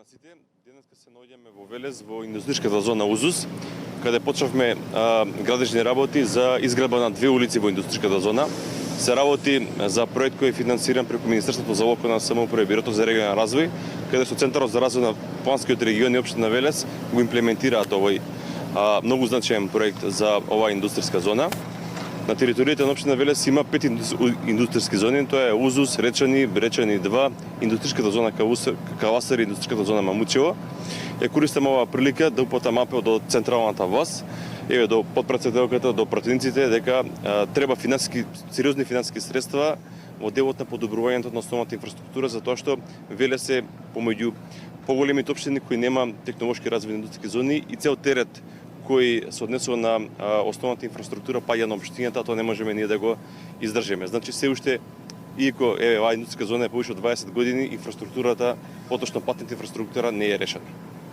на сите. Денеска се наоѓаме во Велес, во индустријската зона Узус, каде почнавме градежни работи за изградба на две улици во индустријската зона. Се работи за проект кој е финансиран преку Министерството за локална самоуправа и Бирото за регионален развој, каде со Центарот за развој на планскиот регион и општина Велес го имплементираат овој многу значаен проект за оваа индустријска зона. На територијата на општина Велес има 5 индустријски зони, тоа е Узус, Речани, Бречани 2, индустријската зона Кавасар и индустријската зона Мамучево. Ја користам оваа прилика да упатам апел до централната власт, до подпредседателката, до пратениците дека треба сериозни финансиски средства во делот на подобрувањето на основната инфраструктура, затоа што Велес е помеѓу поголемите општини кои нема технолошки развојни индустријски зони и цел терет кој се однесува на основната инфраструктура паѓа на општината, тоа не можеме ние да го издржиме. Значи се уште иако оваа индустријска зона е повеќе од 20 години, инфраструктурата, поточно патната инфраструктура не е решена.